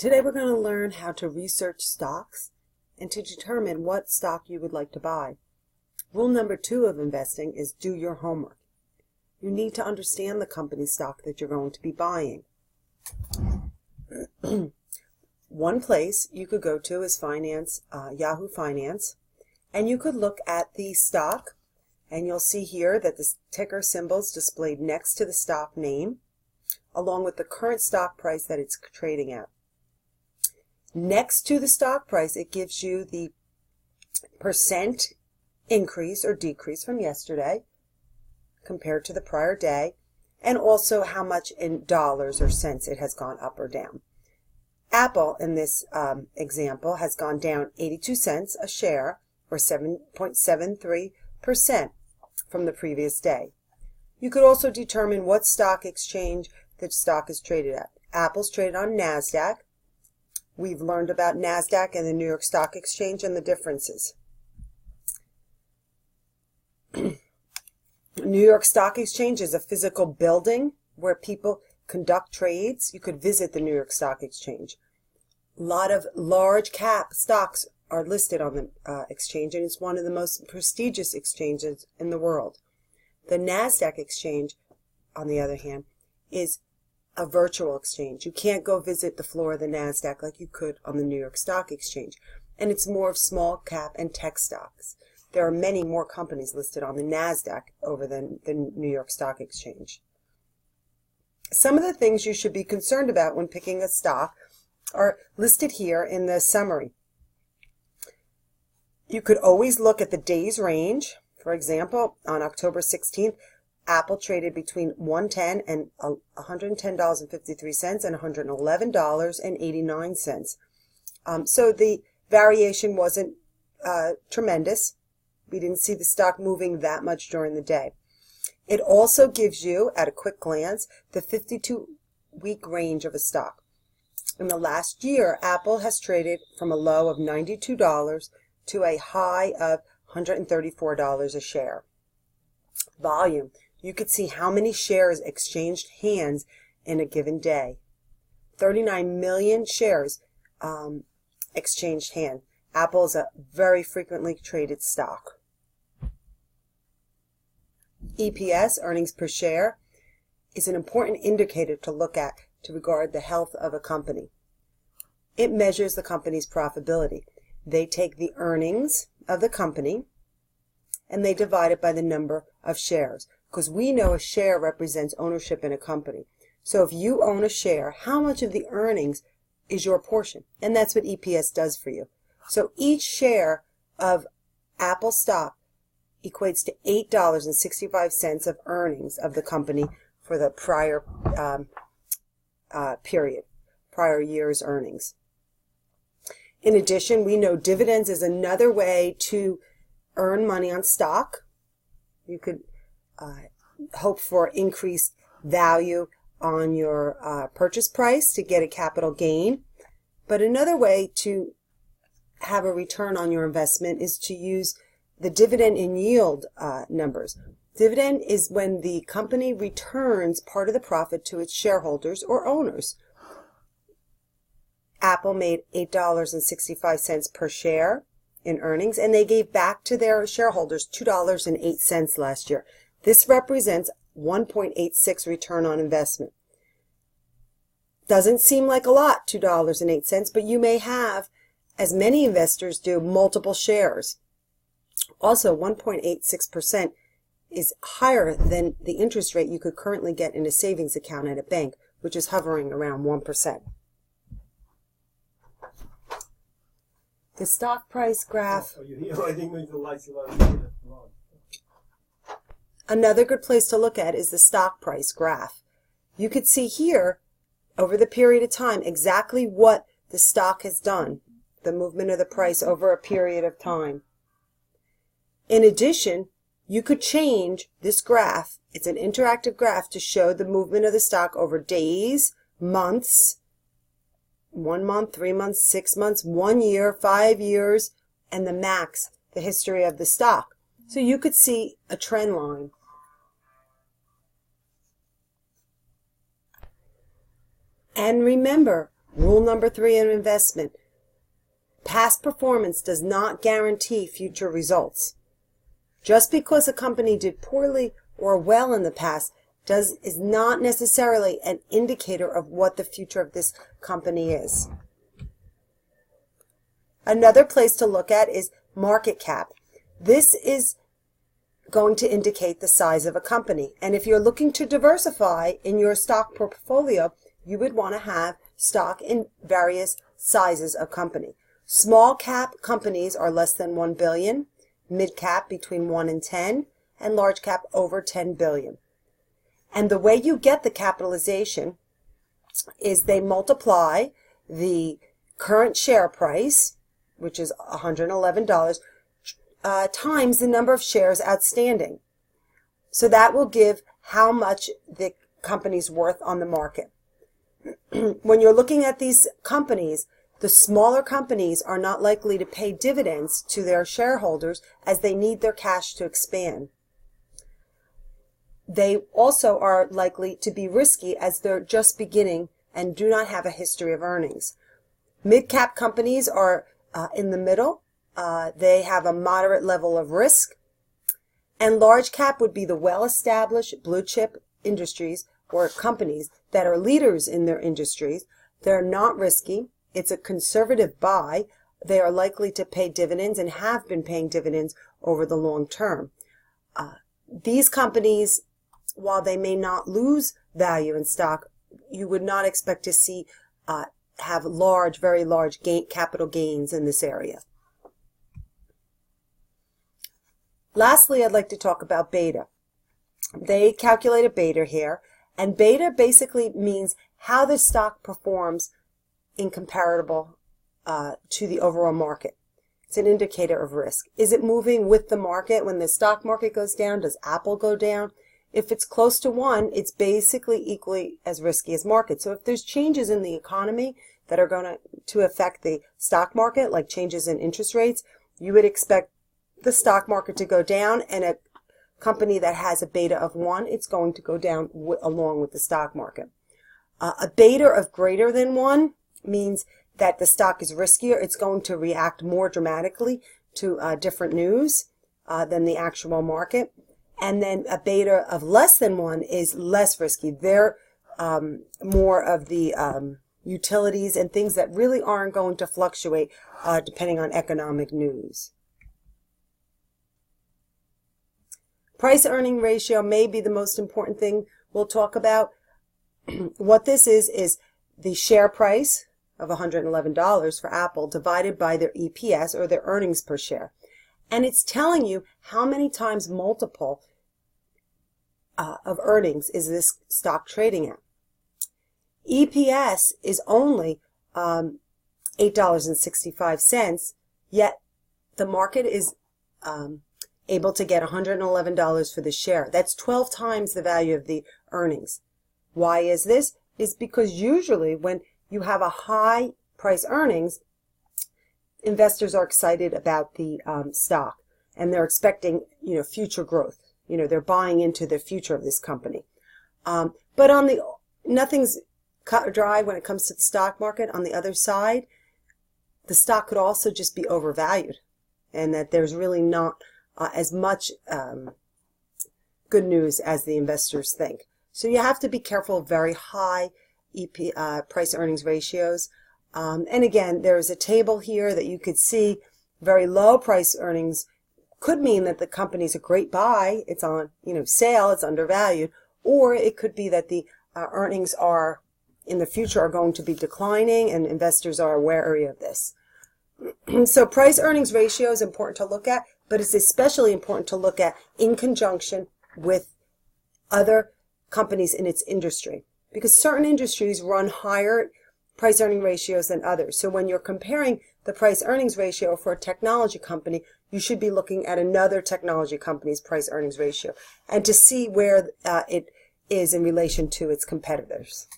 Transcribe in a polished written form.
Today we're going to learn how to research stocks and to determine what stock you would like to buy. Rule number 2 of investing is do your homework. You need to understand the company stock that you're going to be buying. One place you could go to is Yahoo Finance, and you could look at the stock, and you'll see here that the ticker symbol is displayed next to the stock name, along with the current stock price that it's trading at. Next to the stock price, it gives you the percent increase or decrease from yesterday compared to the prior day, and also how much in dollars or cents it has gone up or down. Apple, in this example, has gone down 82 cents a share, or 7.73% from the previous day. You could also determine what stock exchange the stock is traded at. Apple's traded on NASDAQ. We've learned about NASDAQ and the New York Stock Exchange and the differences. New York Stock Exchange is a physical building where people conduct trades. You could visit the New York Stock Exchange. A lot of large cap stocks are listed on the exchange, and it's one of the most prestigious exchanges in the world. The NASDAQ exchange, on the other hand, is a virtual exchange. You can't go visit the floor of the NASDAQ like you could on the New York Stock Exchange. And it's more of small cap and tech stocks. There are many more companies listed on the NASDAQ over the New York Stock Exchange. Some of the things you should be concerned about when picking a stock are listed here in the summary. You could always look at the day's range. For example, on October 16th, Apple traded between $110 and $110.53 and $111.89. So the variation wasn't tremendous. We didn't see the stock moving that much during the day. It also gives you, at a quick glance, the 52-week range of a stock. In the last year, Apple has traded from a low of $92 to a high of $134 a share. Volume. You could see how many shares exchanged hands in a given day. 39 million shares exchanged hands. Apple is a very frequently traded stock. EPS, earnings per share, is an important indicator to look at to regard the health of a company. It measures the company's profitability. They take the earnings of the company and they divide it by the number of shares, because we know a share represents ownership in a company. So if you own a share, how much of the earnings is your portion? And that's what EPS does for you. So each share of Apple stock equates to $8.65 of earnings of the company for the prior period, prior year's earnings. In addition, we know dividends is another way to earn money on stock. You could hope for increased value on your purchase price to get a capital gain. But another way to have a return on your investment is to use the dividend and yield numbers. Dividend is when the company returns part of the profit to its shareholders or owners. Apple made $8.65 per share in earnings, and they gave back to their shareholders $2.08 last year. This represents 1.86 return on investment. Doesn't seem like a lot, $2.08, but you may have, as many investors do, multiple shares. Also, 1.86% is higher than the interest rate you could currently get in a savings account at a bank, which is hovering around 1%. The stock price graph. Another good place to look at is the stock price graph. You could see here, over the period of time, exactly what the stock has done, the movement of the price over a period of time. In addition, you could change this graph. It's an interactive graph to show the movement of the stock over days, months, 1 month, 3 months, 6 months, 1 year, 5 years, and the max, the history of the stock. So you could see a trend line. And remember, Rule number 3 in investment: past performance does not guarantee future results. Just because a company did poorly or well in the past is not necessarily an indicator of what the future of this company is. Another place to look at is market cap. This is going to indicate the size of a company. And if you're looking to diversify in your stock portfolio, you would want to have stock in various sizes of company. Small cap companies are less than 1 billion, mid cap between 1 and 10, and large cap over 10 billion. And the way you get the capitalization is they multiply the current share price, which is $111, times the number of shares outstanding. So that will give how much the company's worth on the market. When you're looking at these companies, the smaller companies are not likely to pay dividends to their shareholders as they need their cash to expand. They also are likely to be risky as they're just beginning and do not have a history of earnings. Mid-cap companies are in the middle. They have a moderate level of risk. And large cap would be the well-established blue chip industries or companies that are leaders in their industries. They're not risky. It's a conservative buy. They are likely to pay dividends and have been paying dividends over the long term. These companies, while they may not lose value in stock, you would not expect to see have large, very large capital gains in this area. Lastly, I'd like to talk about beta. They calculate a beta here, and beta basically means how the stock performs in comparable to the overall market. It's an indicator of risk. Is it moving with the market? When the stock market goes down, does Apple go down? If it's close to 1, it's basically equally as risky as market. So if there's changes in the economy that are going to affect the stock market, like changes in interest rates, you would expect the stock market to go down, and a company that has a beta of 1, it's going to go down along with the stock market. A beta of greater than 1 means that the stock is riskier. It's going to react more dramatically to different news than the actual market. And then a beta of less than 1 is less risky. They're more of the utilities and things that really aren't going to fluctuate depending on economic news. Price earning ratio may be the most important thing we'll talk about. What this is the share price of $111 for Apple divided by their EPS, or their earnings per share. And it's telling you how many times multiple of earnings is this stock trading at. EPS is only $8.65, yet the market is able to get $111 for the share. That's 12 times the value of the earnings. Why is this? It's because usually when you have a high price earnings, investors are excited about the stock, and they're expecting, future growth. They're buying into the future of this company. But nothing's cut or dry when it comes to the stock market. On the other side, the stock could also just be overvalued, and that there's really not as much good news as the investors think. So you have to be careful of very high price earnings ratios. And again, there's a table here that you could see. Very low price earnings could mean that the company's a great buy. It's on sale, it's undervalued. Or it could be that the earnings are in the future are going to be declining, and investors are wary of this. So price earnings ratio is important to look at, but it's especially important to look at in conjunction with other companies in its industry, because certain industries run higher price earning ratios than others. So when you're comparing the price earnings ratio for a technology company, you should be looking at another technology company's price earnings ratio and to see where it is in relation to its competitors.